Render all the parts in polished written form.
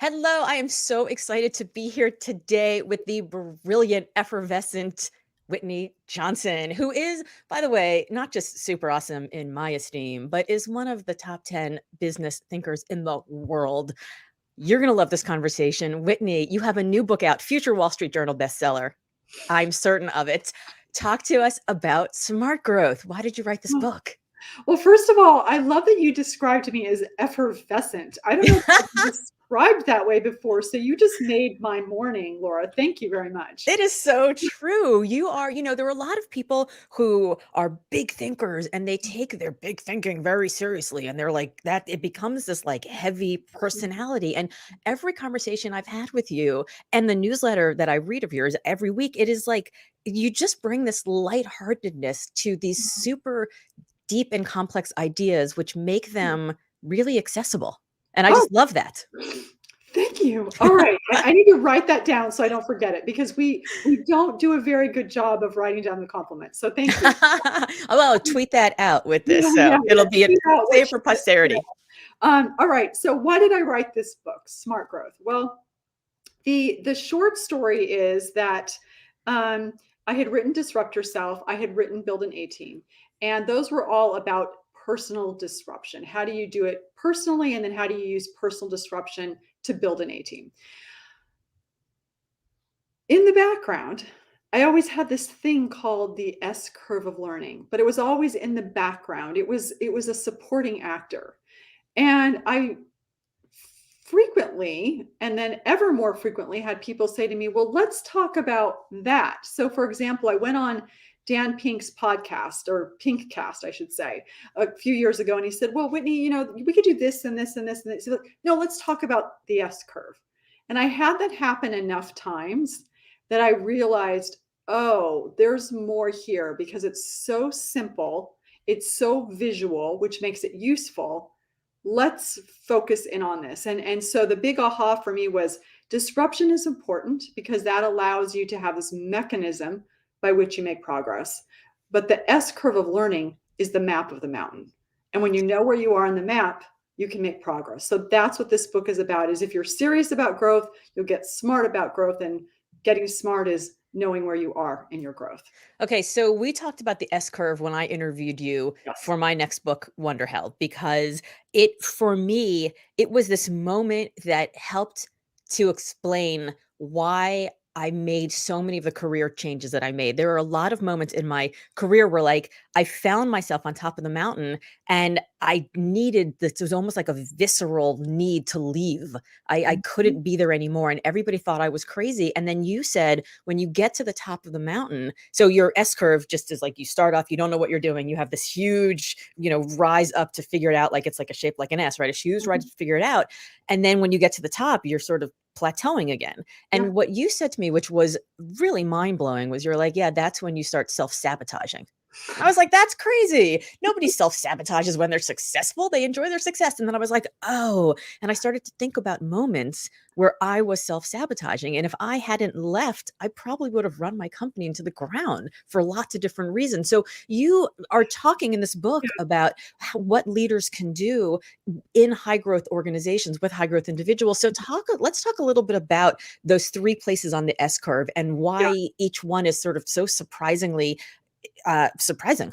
Hello, I am so excited to be here today with the brilliant, effervescent Whitney Johnson, who is, by the way, not just super awesome in my esteem, but is one of the top 10 business thinkers in the world. You're going to love this conversation. Whitney, you have a new book out, future Wall Street Journal bestseller. I'm certain of it. Talk to us about smart growth. Why did you write this book? Well, first of all, I love that you described me as effervescent. I don't know if I've been described that way before. So you just made my morning, Laura. Thank you very much. It is so true. You are, there are a lot of people who are big thinkers and they take their big thinking very seriously. And they're like that, it becomes this like heavy personality. And every conversation I've had with you and the newsletter that I read of yours every week, it is like you just bring this lightheartedness to these super deep and complex ideas, which make them really accessible. And I Oh, just love that. thank you. All right. I need to write that down so I don't forget it because we don't do a very good job of writing down the compliments. So thank you. Well, tweet that out with Yeah, this, yeah, so it'll be tweet out what saved for you said. posterity. All right. So why did I write this book, Smart Growth? Well, the short story is that um, I had written Disrupt Yourself. I had written Build an A Team. And those were all about personal disruption. How do you do it personally? And then how do you use personal disruption to build an A team? In the background, I always had this thing called the S curve of learning, but it was always in the background. It was a supporting actor. And I frequently, and then ever more frequently, had people say to me, well, let's talk about that. So, for example, I went on Dan Pink's podcast, or Pinkcast, I should say, a few years ago, and he said, well, Whitney, we could do this and this and this and this. So, no, let's talk about the S curve. And I had that happen enough times that I realized, oh, there's more here because it's so simple, it's so visual, which makes it useful. Let's focus in on this. And so the big aha for me was disruption is important because that allows you to have this mechanism by which you make progress. But the S curve of learning is the map of the mountain. And when you know where you are on the map, you can make progress. So that's what this book is about, is if you're serious about growth, you'll get smart about growth. And getting smart is knowing where you are in your growth. Okay, so we talked about the S curve when I interviewed you Yes. for my next book, Wonder Hell, because for me, it was this moment that helped to explain why I made so many of the career changes that I made. There are a lot of moments in my career where like I found myself on top of the mountain and I needed this. It was almost like a visceral need to leave. I Mhm. couldn't be there anymore. And everybody thought I was crazy. And then you said, when you get to the top of the mountain, so your S curve just is like you start off, you don't know what you're doing. You have this huge, rise up to figure it out. Like it's like a shape like an S, right? A huge rise Mhm. to figure it out. And then when you get to the top, you're sort of plateauing again. Yeah. And what you said to me, which was really mind blowing, was you're like, yeah, that's when you start self sabotaging. I was like, that's crazy. Nobody self sabotages when they're successful. They enjoy their success. And then I was like, oh, and I started to think about moments where I was self sabotaging. And if I hadn't left, I probably would have run my company into the ground for lots of different reasons. So you are talking in this book about what leaders can do in high growth organizations with high growth individuals. So let's talk a little bit about those three places on the S curve and Yeah. why each one is sort of so surprisingly surprising.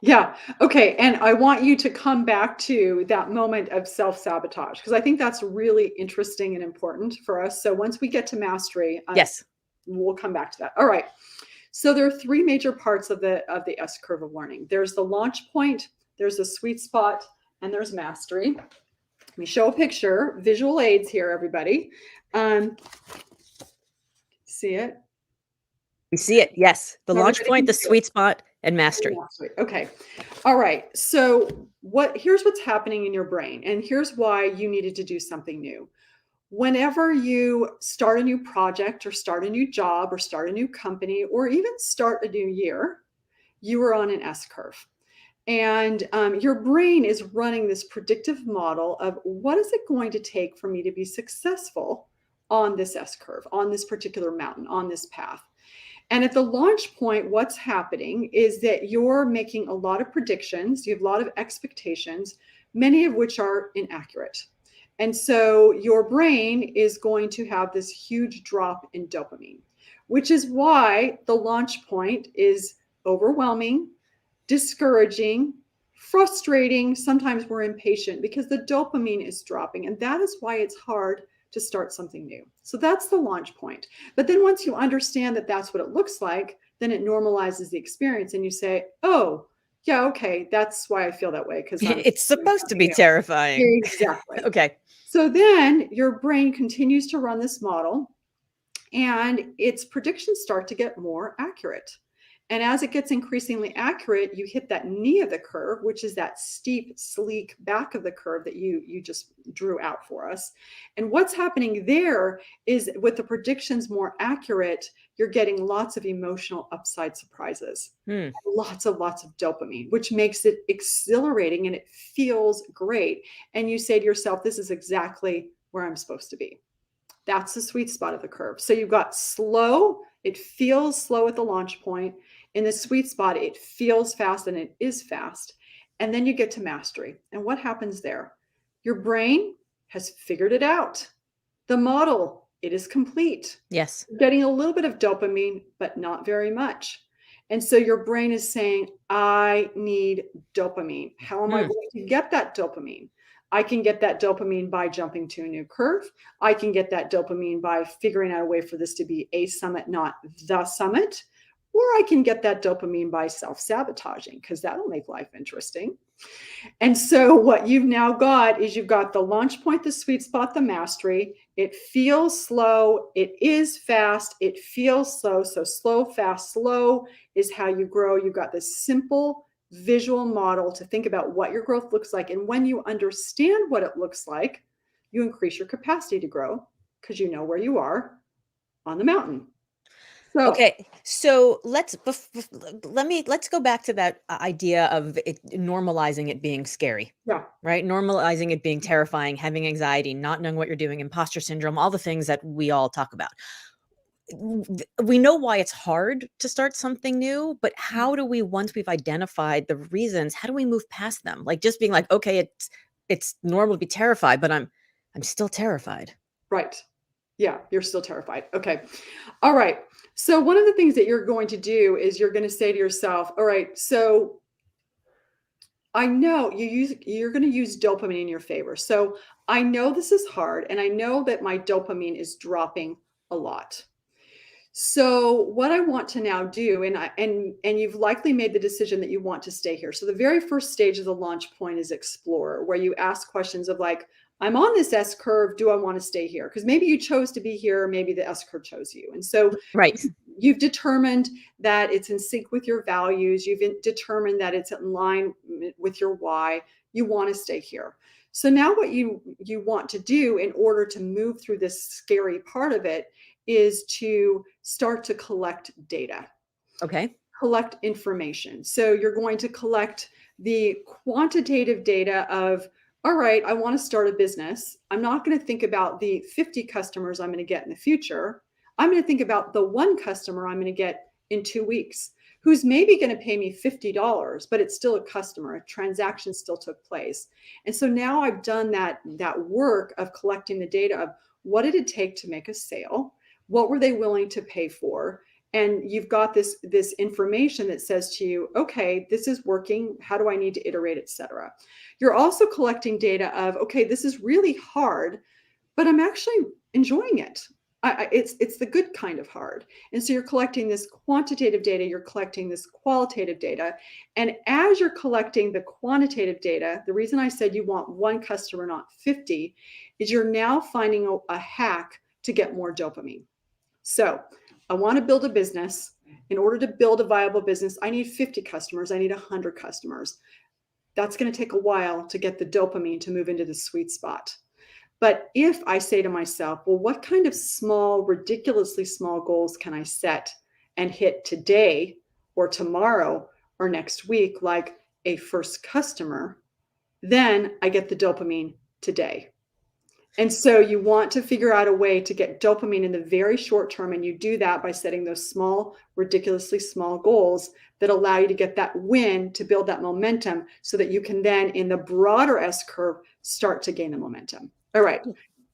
Yeah. Okay. And I want you to come back to that moment of self sabotage because I think that's really interesting and important for us. So once we get to mastery, Yes. we'll come back to that. All right. So there are three major parts of the S curve of learning. There's the launch point, there's the sweet spot, and there's mastery. Let me show a picture. Visual aids here, everybody. Um, see it? We see it. Yes. The launch Everybody point, can the see it. sweet spot, and mastery. Okay. All right. So here's what's happening in your brain, and here's why you needed to do something new. Whenever you start a new project or start a new job or start a new company or even start a new year, you are on an S curve. And your brain is running this predictive model of what is it going to take for me to be successful on this S curve, on this particular mountain, on this path. And at the launch point, what's happening is that you're making a lot of predictions, you have a lot of expectations, many of which are inaccurate. And so your brain is going to have this huge drop in dopamine, which is why the launch point is overwhelming, discouraging, frustrating. Sometimes we're impatient because the dopamine is dropping. And that is why it's hard to start something new. So that's the launch point. But then once you understand that that's what it looks like, then it normalizes the experience and you say, oh, yeah, okay, that's why I feel that way because I'm It's doing supposed to something be new. terrifying. Exactly. Okay. So then your brain continues to run this model and its predictions start to get more accurate. And as it gets increasingly accurate, you hit that knee of the curve, which is that steep, sleek back of the curve that you just drew out for us. And what's happening there is with the predictions more accurate, you're getting lots of emotional upside surprises, Hmm. lots of dopamine, which makes it exhilarating and it feels great. And you say to yourself, this is exactly where I'm supposed to be. That's the sweet spot of the curve. So you've got slow, it feels slow at the launch point. In the sweet spot, it feels fast and it is fast. And then you get to mastery. And what happens there? Your brain has figured it out. The model, it is complete. Yes. You're getting a little bit of dopamine, but not very much. And so your brain is saying, I need dopamine. How am I Hmm. going to get that dopamine? I can get that dopamine by jumping to a new curve. I can get that dopamine by figuring out a way for this to be a summit, not the summit. Or I can get that dopamine by self sabotaging because that'll make life interesting. And so what you've now got is you've got the launch point, the sweet spot, the mastery. It feels slow. It is fast. It feels slow. So slow, fast, slow is how you grow. You've got this simple visual model to think about what your growth looks like. And when you understand what it looks like, you increase your capacity to grow because you know where you are on the mountain. So, Okay, so let's go back to that idea of it normalizing it being scary, yeah, right? Normalizing it being terrifying, having anxiety, not knowing what you're doing, imposter syndrome, all the things that we all talk about. We know why it's hard to start something new, but how do we, once we've identified the reasons, how do we move past them? Like just being like, okay, it's normal to be terrified, but I'm still terrified. right. Yeah, you're still terrified. Okay. All right. So one of the things that you're going to do is you're going to say to yourself, all right, so I know you're going to use dopamine in your favor. So I know this is hard and I know that my dopamine is dropping a lot. So what I want to now do, and you've likely made the decision that you want to stay here. So the very first stage of the launch point is explore, where you ask questions of like, I'm on this S curve. Do I want to stay here? Because maybe you chose to be here, maybe the S curve chose you. And so Right. you've determined that it's in sync with your values. You've determined that it's in line with your why. You want to stay here. So now what you want to do in order to move through this scary part of it is to start to collect data, Okay. collect information. So you're going to collect the quantitative data of, all right, I want to start a business. I'm not going to think about the 50 customers I'm going to get in the future. I'm going to think about the one customer I'm going to get in 2 weeks, who's maybe going to pay me $50, but it's still a customer. A transaction still took place. And so now I've done that work of collecting the data of what did it take to make a sale? What were they willing to pay for? And you've got this information that says to you, okay, this is working. How do I need to iterate, et cetera? You're also collecting data of, okay, this is really hard, but I'm actually enjoying it. It's the good kind of hard. And so you're collecting this quantitative data, you're collecting this qualitative data. And as you're collecting the quantitative data, the reason I said you want one customer, not 50, is you're now finding a hack to get more dopamine. So I want to build a business. In order to build a viable business, I need 50 customers. I need 100 customers. That's going to take a while to get the dopamine to move into the sweet spot. But if I say to myself, well, what kind of small, ridiculously small goals can I set and hit today or tomorrow or next week, like a first customer, then I get the dopamine today. And so you want to figure out a way to get dopamine in the very short term. And you do that by setting those small, ridiculously small goals that allow you to get that win, to build that momentum so that you can then, in the broader S curve, start to gain the momentum. All right.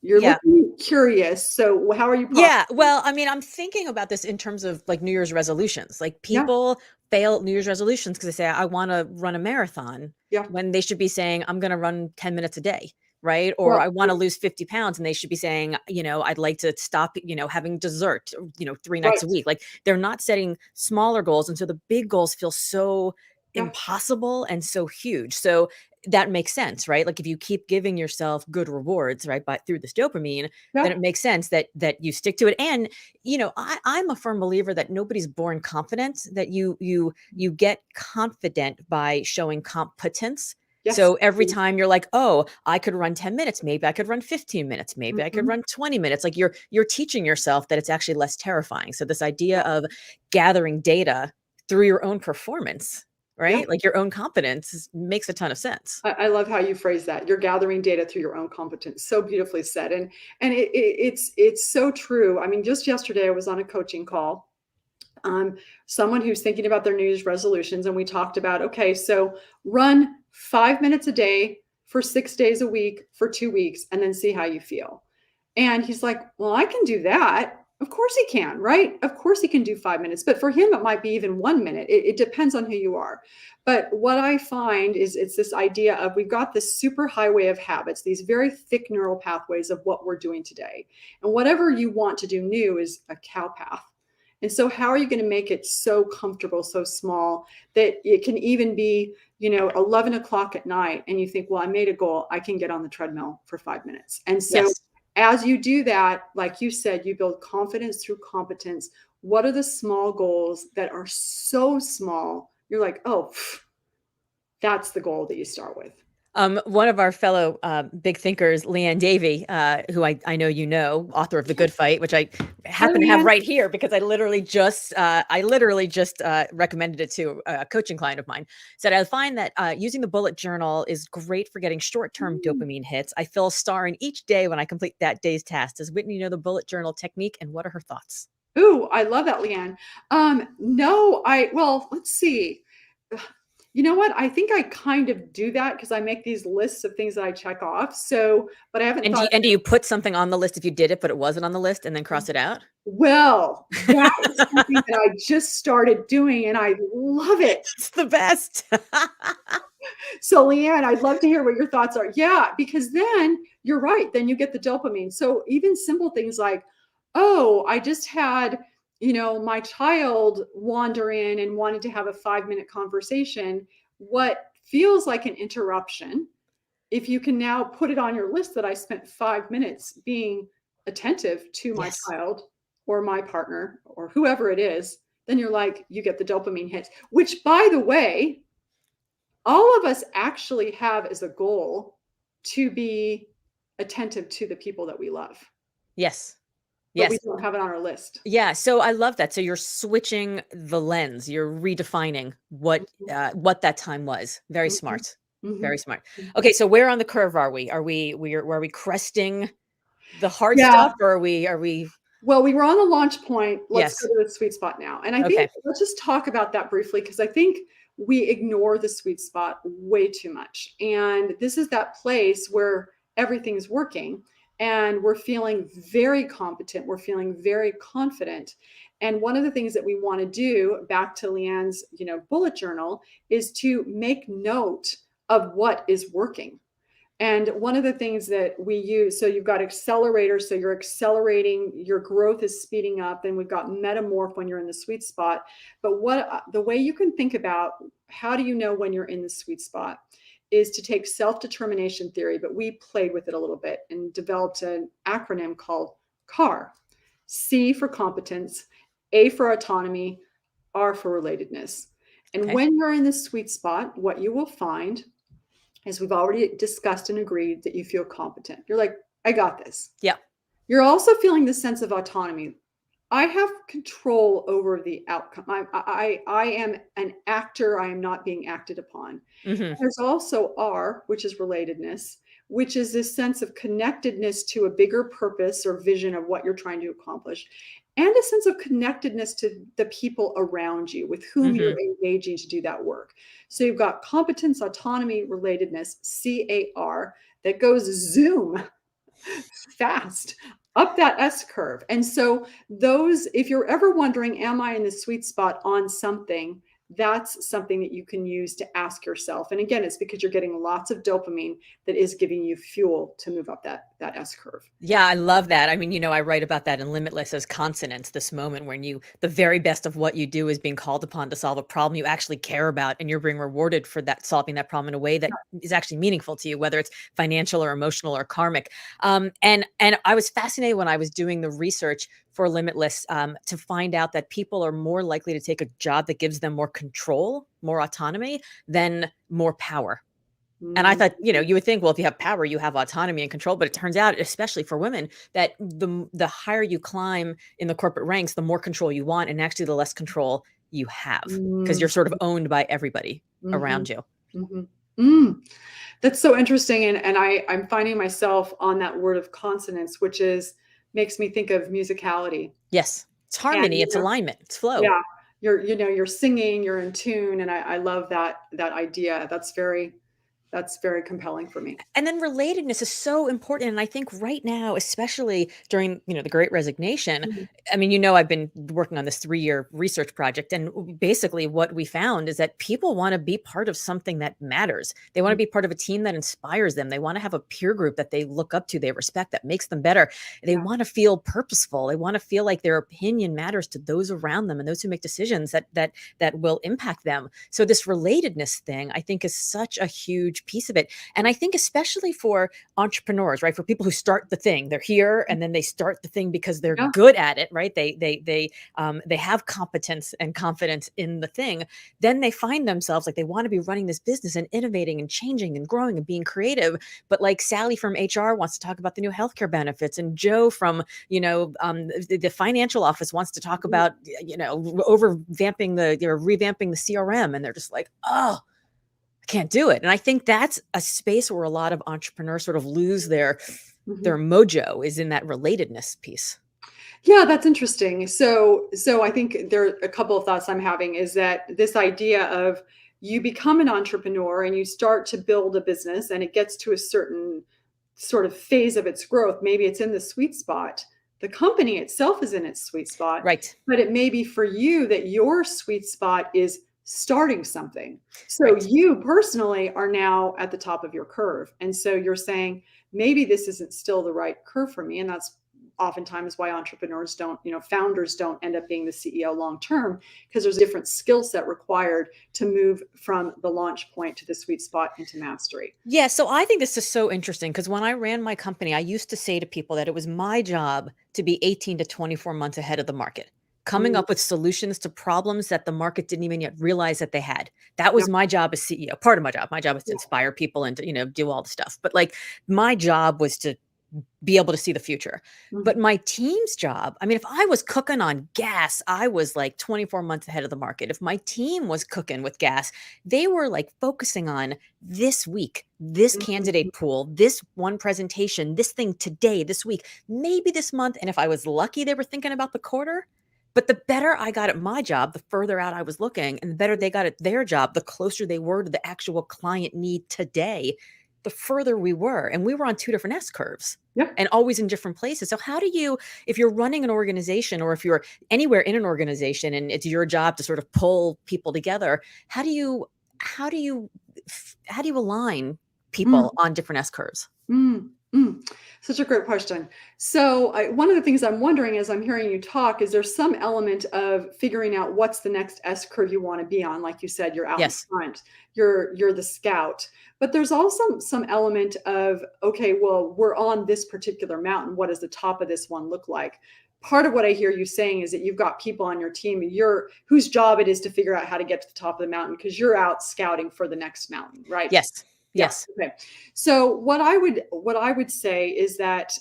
You're Yeah. looking curious. So how are you Yeah. processing? Well, I mean, I'm thinking about this in terms of like New Year's resolutions. Like Yeah. people fail New Year's resolutions because they say, I want to run a marathon Yeah. when they should be saying, I'm going to run 10 minutes a day. Right. Or Well, I want to lose 50 pounds and they should be saying, I'd like to stop, having dessert, 3 nights right. a week. Like they're not setting smaller goals. And so the big goals feel so Yeah. impossible and so huge. So that makes sense, right? Like if you keep giving yourself good rewards, right, by through this dopamine, then Yeah. it makes sense that you stick to it. And I'm a firm believer that nobody's born confident, that you get confident by showing competence. Yes. So every time you're like, oh, I could run 10 minutes, maybe I could run 15 minutes, maybe I could Mhm. run 20 minutes. Like you're teaching yourself that it's actually less terrifying. So this idea Yeah. of gathering data through your own performance, Yeah. right? Like your own competence makes a ton of sense. I love how you phrase that. You're gathering data through your own competence. So beautifully said. And it's so true. I mean, just yesterday I was on a coaching call. Someone who's thinking about their New Year's resolutions, and we talked about, okay, so run 5 minutes a day for 6 days a week for 2 weeks, and then see how you feel. And he's like, well, I can do that. Of course he can, right? Of course he can do 5 minutes. But for him, it might be even 1 minute. It depends on who you are. But what I find is it's this idea of we've got this super highway of habits, these very thick neural pathways of what we're doing today. And whatever you want to do new is a cow path. And so, how are you going to make it so comfortable, so small that it can even be, 11 o'clock at night and you think, well, I made a goal, I can get on the treadmill for 5 minutes. And so, Yes. as you do that, like you said, you build confidence through competence. What are the small goals that are so small? You're like, oh, that's the goal that you start with. One of our fellow big thinkers, Leanne Davey, who I know author of The Good Fight, which I Hi, happen to have Leanne. right here because I literally just recommended it to a coaching client of mine. Said I find that using the bullet journal is great for getting short-term Mm. dopamine hits. I fill a star in each day when I complete that day's task. Does Whitney know the bullet journal technique, and what are her thoughts? Ooh, I love that, Leanne. No, well, let's see. You know what? I think I kind of do that because I make these lists of things that I check off. So, but I haven't And do thought you, and do you put something on the list if you did it, but it wasn't on the list, and then of, cross it out? well, that is something that I just started doing and I love it. It's the best. So, Leanne, I'd love to hear what your thoughts are. Yeah, because then you're right. Then you get the dopamine. So, even simple things like, oh, I just had, my child wander in and wanted to have a 5 minute conversation. What feels like an interruption, if you can now put it on your list that I spent 5 minutes being attentive to my Yes. child or my partner or whoever it is, then you're like, you get the dopamine hit, which, by the way, all of us actually have as a goal to be attentive to the people that we love, Yes. but we Yes. don't have it on our list. Yeah, so I love that. So you're switching the lens. You're redefining Mhm, what that time was. Very mhm, smart. Very mhm, smart. mhm. Okay, so where on the curve are we? Are we cresting the hard Yeah. stuff, or are we Well, we were on the launch point. Let's go Yes. to the sweet spot now. And I think Okay. let's just talk about that briefly because I think we ignore the sweet spot way too much. And this is that place where everything's working and we're feeling very competent, we're feeling very confident. And one of the things that we want to do, back to Leanne's, bullet journal, is to make note of what is working. And one of the things that we use, so you've got accelerators, so you're accelerating, your growth is speeding up. Then we've got metamorph when you're in the sweet spot. But the way you can think about how do you know when you're in the sweet spot is to take self-determination theory, but we played with it a little bit and developed an acronym called CAR. C for competence, A for autonomy, R for relatedness. And Okay. when you're in the sweet spot, what you will find, as we've already discussed and agreed, that you feel competent. You're like, I got this. Yeah. You're also feeling the sense of autonomy. I have control over the outcome. I am an actor. I am not being acted upon. Mhm. There's also R, which is relatedness, which is this sense of connectedness to a bigger purpose or vision of what you're trying to accomplish, and a sense of connectedness to the people around you with whom you're Mhm. engaging to do that work. So you've got competence, autonomy, relatedness, CAR, that goes zoom fast up that S curve. And so those, if you're ever wondering, am I in the sweet spot on something? That's something that you can use to ask yourself. And again, it's because you're getting lots of dopamine that is giving you fuel to move up that S curve. Yeah, I love that. I mean, I write about that in Limitless as consonance, this moment when the very best of what you do is being called upon to solve a problem you actually care about, and you're being rewarded for that, solving that problem in a way that is actually meaningful to you, whether it's financial or emotional or karmic. And I was fascinated when I was doing the research for Limitless, to find out that people are more likely to take a job that gives them more control, more autonomy, than more power. And I Mm, thought, you would think, well, if you have power, you have autonomy and control. But it turns out, especially for women, that the higher you climb in the corporate ranks, the more control you want, and actually the less control you have, because you're mm, sort of owned by everybody mhm, around you. mhm. Mm. That's so interesting. And I'm finding myself on that word of consonance, which is makes me think of musicality. Yes, it's And harmony, it's alignment, it's flow. yeah, you're singing, you're in tune. And I love that idea. That's very compelling for me. And then relatedness is so important. And I think right now, especially during, the Great Resignation, Mhm. I mean, I've been working on this 3-year research project. And basically what we found is that people want to be part of something that matters. They want to be part of a team that inspires them. They want to have a peer group that they look up to, they respect, that makes them better. They Yeah. want to feel purposeful. They want to feel like their opinion matters to those around them and those who make decisions that will impact them. So this relatedness thing, I think, is such a huge piece of it. And I think especially for entrepreneurs, right? For people who start the thing, they're here and then they start the thing because they're Yeah. good at it, right? They have competence and confidence in the thing. Then they find themselves like they want to be running this business and innovating and changing and growing and being creative. But like Sally from HR wants to talk about the new healthcare benefits, and Joe from the financial office wants to talk Mhm. about over vamping revamping the CRM, and they're just like, oh, can't do it. And I think that's a space where a lot of entrepreneurs sort of lose their Mhm. mojo, is in that relatedness piece. Yeah, that's interesting. So I think there are a couple of thoughts I'm having is that this idea of you become an entrepreneur and you start to build a business and it gets to a certain sort of phase of its growth. Maybe it's in the sweet spot. The company itself is in its sweet spot, Right. but it may be for you that your sweet spot is starting something. So Right. you personally are now at the top of your curve. And so you're saying, maybe this isn't still the right curve for me. And that's oftentimes why entrepreneurs don't, founders don't end up being the CEO long term, because there's a different skill set required to move from the launch point to the sweet spot into mastery. Yeah, so I think this is so interesting because when I ran my company, I used to say to people that it was my job to be 18 to 24 months ahead of the market, coming Mm, up with solutions to problems that the market didn't even yet realize that they had. That yeah, was my job as CEO. Part of my job. My job was to yeah. inspire people and to, do all the stuff. But like my job was to be able to see the future. But Mhm, my team's job, I mean, if I was cooking on gas, I was like 24 months ahead of the market. If my team was cooking with gas, they were like focusing on this week, this mhm, candidate pool, this one presentation, this thing today, this week, maybe this month. And if I was lucky, they were thinking about the quarter. But the better I got at my job, the further out I was looking, and the better they got at their job, the closer they were to the actual client need today, the further we were. And we were on two different S curves yeah. and always in different places. So how do you, if you're running an organization or if you're anywhere in an organization and it's your job to sort of pull people together, how do you how do you align Mm. people on different S curves? Mm, mm. Such a great question. So, one of the things I'm wondering as I'm hearing you talk is there some element of figuring out what's the next S curve you want to be on? Like you said, you're out in Yes. front, you're the scout. But there's also some element of, okay, well, we're on this particular mountain. What does the top of this one look like? Part of what I hear you saying is that you've got people on your team, whose job it is to figure out how to get to the top of the mountain because you're out scouting for the next mountain, right? Yes. Yeah. Yes. Okay. So what I would say is that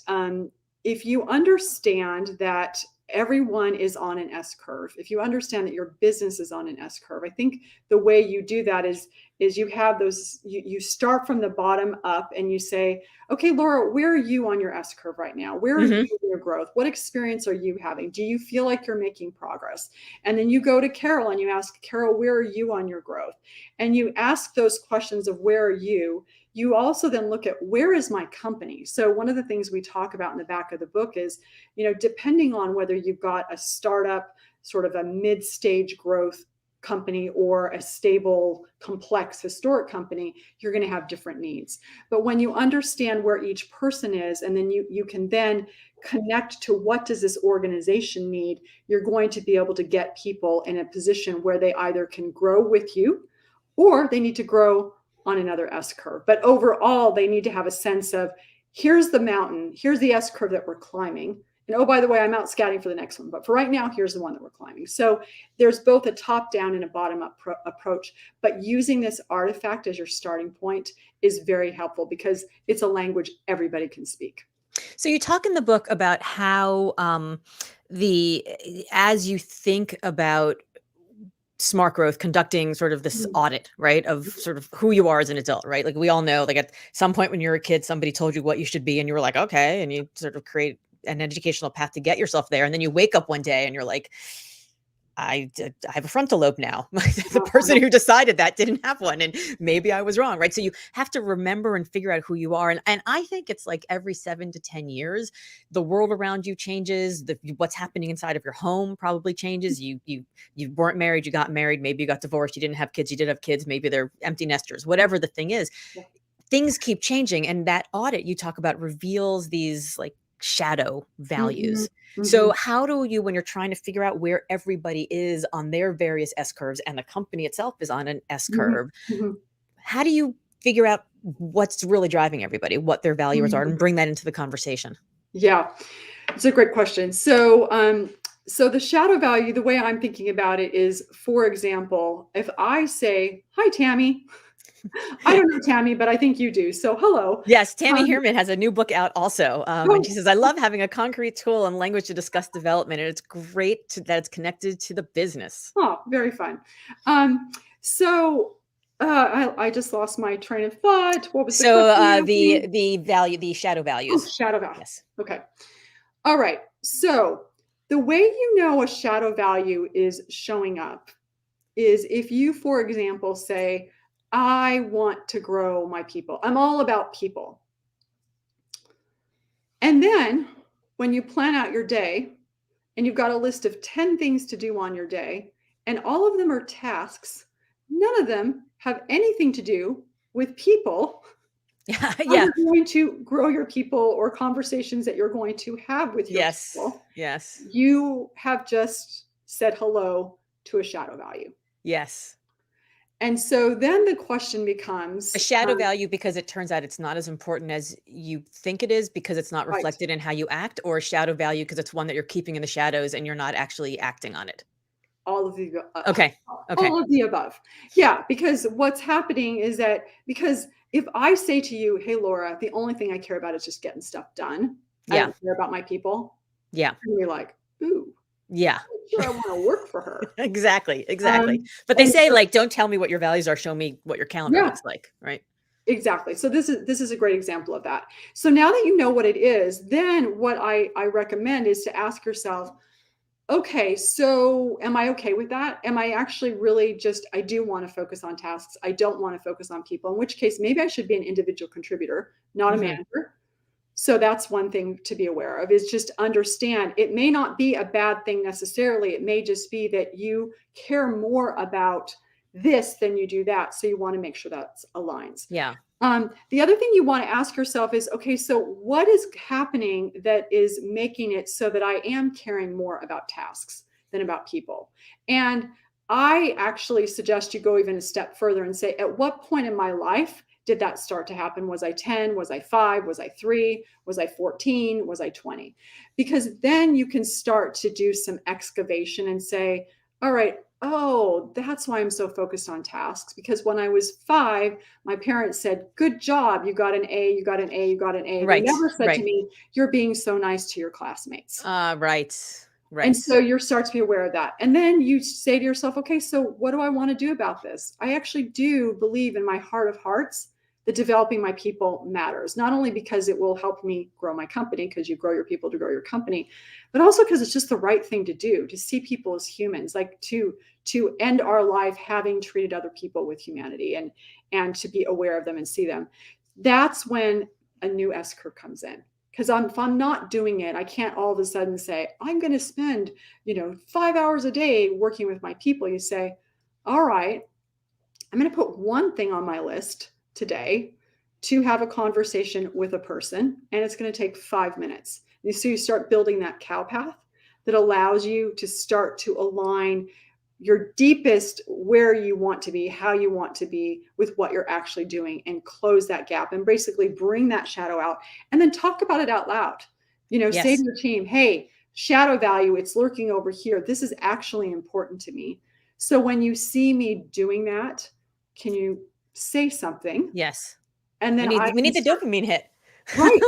if you understand that everyone is on an S curve, if you understand that your business is on an S curve, I think the way you do that is you have those you start from the bottom up and you say, okay, Laura, where are you on your S curve right now? Where are you Hmm. in your growth? What experience are you having? Do you feel like you're making progress? And then you go to Carol and you ask Carol, where are you on your growth? And you ask those questions of where are you, you also then look at, where is my company? So one of the things we talk about in the back of the book is, depending on whether you've got a startup, sort of a mid-stage growth company, or a stable, complex, historic company, you're going to have different needs. But when you understand where each person is, and then you can then connect to, what does this organization need, you're going to be able to get people in a position where they either can grow with you, or they need to grow on another S curve. But overall, they need to have a sense of, here's the mountain, here's the S curve that we're climbing. And oh, by the way, I'm out scouting for the next one. But for right now, here's the one that we're climbing. So there's both a top-down and a bottom-up approach. But using this artifact as your starting point is very helpful, because it's a language everybody can speak. So you talk in the book about how as you think about smart growth, conducting sort of this audit, right, of sort of who you are as an adult, right? Like, we all know, like, at some point when you're a kid, somebody told you what you should be, and you were like, okay, and you sort of create an educational path to get yourself there. And then you wake up one day and you're like, I have a frontal lobe now. The person who decided that didn't have one, and maybe I was wrong, right? So you have to remember and figure out who you are. And I think it's like every 7 to 10 years, the world around you changes. What's happening inside of your home probably changes. You weren't married, you got married, maybe you got divorced, you didn't have kids, you did have kids, maybe they're empty nesters, whatever the thing is. Things keep changing. And that audit you talk about reveals these like shadow values. So how do you, when you're trying to figure out where everybody is on their various S curves, and the company itself is on an S curve, how do you figure out what's really driving everybody, what their values are, and bring that into the conversation? Yeah, it's a great question. So, so the shadow value, the way I'm thinking about it is, for example, if I say, hi, Tammy, I don't know Tammy, but I think you do. So hello. Yes, Tammy Hierman has a new book out also. And she says, I love having a concrete tool and language to discuss development. And it's great that it's connected to the business. Oh, very fun. So I just lost my train of thought. What was the shadow values. Oh, shadow value. Yes. Okay. All right. So the way you know a shadow value is showing up is if you, for example, say, I want to grow my people. I'm all about people. And then when you plan out your day and you've got a list of 10 things to do on your day, and all of them are tasks, none of them have anything to do with people. Yeah. You're going to grow your people, or conversations that you're going to have with your people. Yes. You have just said hello to a shadow value. Yes. And so then the question becomes a shadow value, because it turns out it's not as important as you think it is, because it's not reflected in how you act, or a shadow value because it's one that you're keeping in the shadows and you're not actually acting on it. All of the Okay. All of the above. Yeah, because what's happening is that, because if I say to you, hey, Laura, the only thing I care about is just getting stuff done. I don't care about my people. Yeah. And you're like, ooh. Yeah. Sure, I want to work for her. Exactly. But they say, like, don't tell me what your values are, show me what your calendar looks like, right? Exactly. So this is a great example of that. So now that you know what it is, then what I recommend is to ask yourself, okay, so am I okay with that? Am I actually really I do want to focus on tasks. I don't want to focus on people, in which case maybe I should be an individual contributor, not a manager. So that's one thing to be aware of, is just understand it may not be a bad thing necessarily. It may just be that you care more about this than you do that. So you want to make sure that aligns. Yeah. The other thing you want to ask yourself is, okay, so what is happening that is making it so that I am caring more about tasks than about people? And I actually suggest you go even a step further and say, at what point in my life did that start to happen? Was I 10? Was I 5? Was I 3? Was I 14? Was I 20? Because then you can start to do some excavation and say, all right, oh, that's why I'm so focused on tasks. Because when I was 5, my parents said, good job. You got an A, you got an A, you got an A. Right. They never said to me, you're being so nice to your classmates. Right. And so you start to be aware of that. And then you say to yourself, okay, so what do I want to do about this? I actually do believe in my heart of hearts that developing my people matters, not only because it will help me grow my company, because you grow your people to grow your company, but also because it's just the right thing to do, to see people as humans, like to end our life having treated other people with humanity, and to be aware of them and see them. that's when a new S curve comes in. Because if I'm not doing it, I can't all of a sudden say, I'm going to spend, 5 hours a day working with my people. You say, all right, I'm going to put one thing on my list today to have a conversation with a person, and it's going to take 5 minutes. So you start building that cow path that allows you to start to align your deepest where you want to be, how you want to be with what you're actually doing, and close that gap and basically bring that shadow out and then talk about it out loud. Say to Yes. your team, hey, shadow value, it's lurking over here. This is actually important to me. So when you see me doing that, can you say something? Yes. And We then I need we can need the start, dopamine hit. right,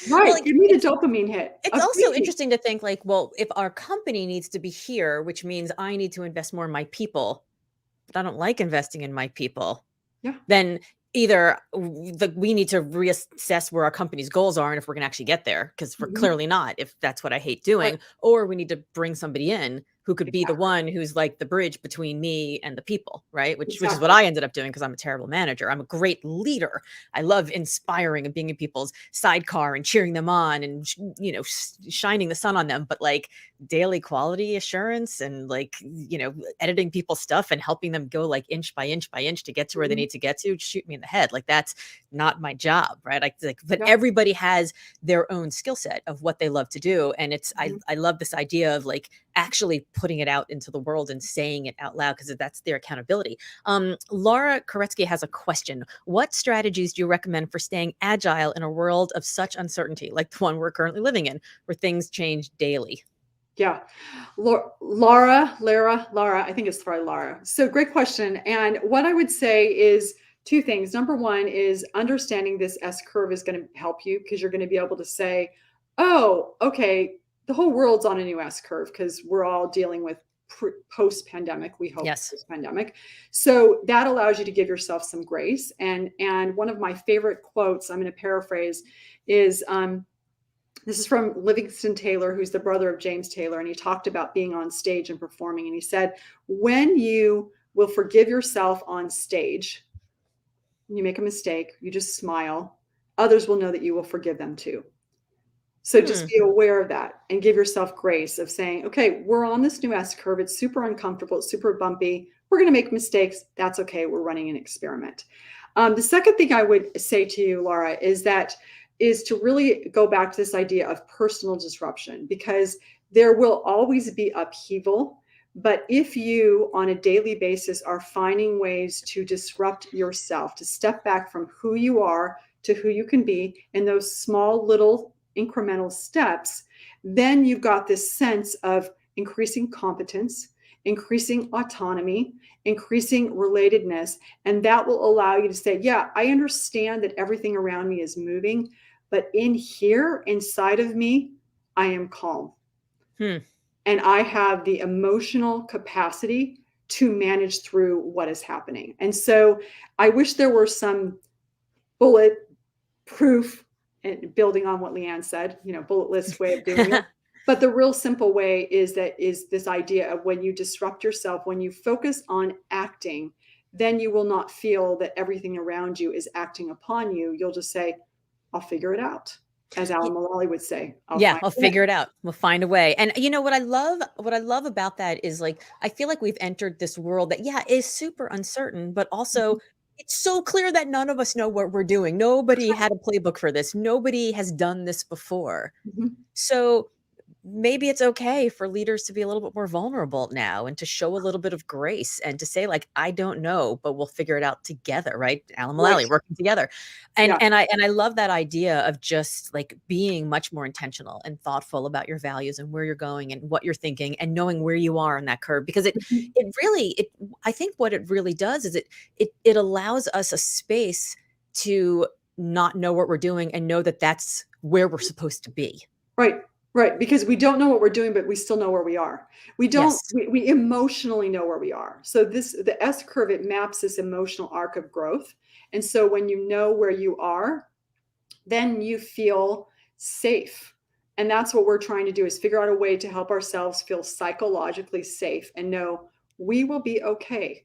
Well, right. like, Give me the dopamine hit. it's also Agreed. interesting to think like, well, if our company needs to be here, which means I need to invest more in my people, but I don't like investing in my people, Yeah. then either we need to reassess where our company's goals are and if we're going to actually get there, because we're Mhm. clearly not, if that's what I hate Right. doing, or we need to bring somebody in who could be the Exactly. one who's like the bridge between me and the people, right? Which is what Exactly. I ended up doing, because I'm a terrible manager. I'm a great leader. I love inspiring and being in people's sidecar and cheering them on and shining the sun on them, but like daily quality assurance and like editing people's stuff and helping them go like inch by inch by inch to get to where they Mhm. need to get to, shoot me in the head. Like, that's not my job, right? But Yeah. everybody has their own skill set of what they love to do. And Mhm. I love this idea of like actually putting it out into the world and saying it out loud, because that's their accountability. Laura Koretsky has a question. What strategies do you recommend for staying agile in a world of such uncertainty, like the one we're currently living in, where things change daily? Yeah. Lara, I think it's probably Lara. So great question. And what I would say is two things. Number one is understanding this S curve is going to help you, because you're going to be able to say, oh, okay, the whole world's on a new S curve because we're all dealing with post pandemic, we hope Yes. post pandemic. So that allows you to give yourself some grace. And one of my favorite quotes, I'm going to paraphrase, is this is from Livingston Taylor, who's the brother of James Taylor, and he talked about being on stage and performing. And he said, when you will forgive yourself on stage, when you make a mistake, you just smile, others will know that you will forgive them too. So just Hmm. be aware of that and give yourself grace of saying, okay, we're on this new S curve. It's super uncomfortable. It's super bumpy. We're going to make mistakes. That's okay. We're running an experiment. The second thing I would say to you, Laura, is to really go back to this idea of personal disruption, because there will always be upheaval. But if you on a daily basis are finding ways to disrupt yourself, to step back from who you are to who you can be in those small little incremental steps, then you've got this sense of increasing competence, increasing autonomy, increasing relatedness. And that will allow you to say, yeah, I understand that everything around me is moving, but in here, inside of me, I am calm. Hmm. And I have the emotional capacity to manage through what is happening. And so I wish there were some bullet proof, and building on what Leanne said, bullet list way of doing it. But the real simple way is this idea of when you disrupt yourself, when you focus on acting, then you will not feel that everything around you is acting upon you. You'll just say, I'll figure it out. As Alan Mullally would say, I'll Yeah, find I'll a way. figure it out. We'll find a way. And what I love about that is like I feel like we've entered this world that yeah, is super uncertain, but Mhm. also it's so clear that none of us know what we're doing. That's Nobody right. had a playbook for this. Nobody has done this before. Mhm. So maybe it's okay for leaders to be a little bit more vulnerable now and to show a little bit of grace and to say like I don't know, but we'll figure it out together, right? Alan Right. Mullally working together. and Yeah. and I love that idea of just like being much more intentional and thoughtful about your values and where you're going and what you're thinking and knowing where you are in that curve, because it Mhm. it really it I think what it really does is it allows us a space to not know what we're doing and know that that's where we're supposed to be. Right, right, because we don't know what we're doing, but we still know where we are. We don't Yes. we emotionally know where we are. So the S curve, it maps this emotional arc of growth. And so when you know where you are, then you feel safe. And that's what we're trying to do, is figure out a way to help ourselves feel psychologically safe and know we will be okay.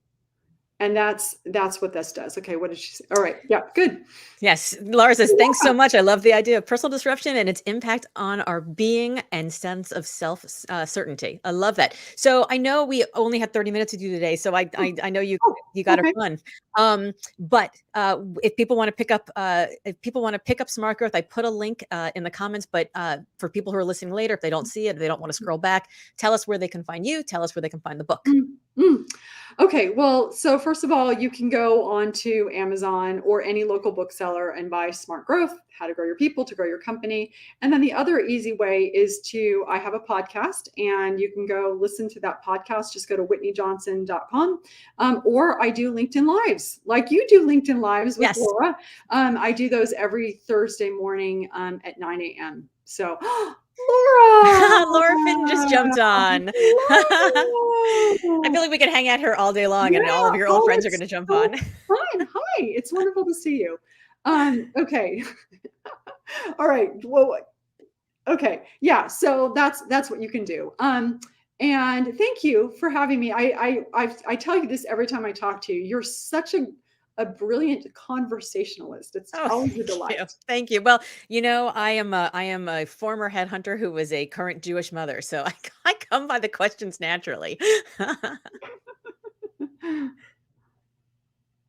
And that's what this does. Okay, what did she say? All right. Yeah, good. Yes. Laura says, thanks so much. I love the idea of personal disruption and its impact on our being and sense of self certainty. I love that. So I know we only had 30 minutes to do today. So I know Oh, you got to okay. run. But if people want to pick up, Smart Growth, I put a link in the comments, but for people who are listening later, if they don't see it, if they don't want to scroll back, tell us where they can find you. Tell us where they can find the book. Mm, mm. Okay, well, so first of all, you can go on to Amazon or any local bookseller and buy Smart Growth, How to Grow Your People to Grow Your Company. And then the other easy way is I have a podcast and you can go listen to that podcast. Just go to whitneyjohnson.com. Or I do LinkedIn Lives, like you do LinkedIn Lives with Yes. Laura. I do those every Thursday morning at 9 a.m. So, Laura! Laura Finn just jumped on. I Laura! feel like we could hang out here all day long and all Yeah. of your old Oh, friends are going it's to jump so on. fun. Hi. It's wonderful to see you. Okay. All right. Well, okay. Yeah. So that's what you can do. And thank you for having me. I tell you this every time I talk to you. You're such a brilliant conversationalist. It's Oh, always a thank you. delight. Thank you. Well, I am a former headhunter who was a current Jewish mother, so I come by the questions naturally.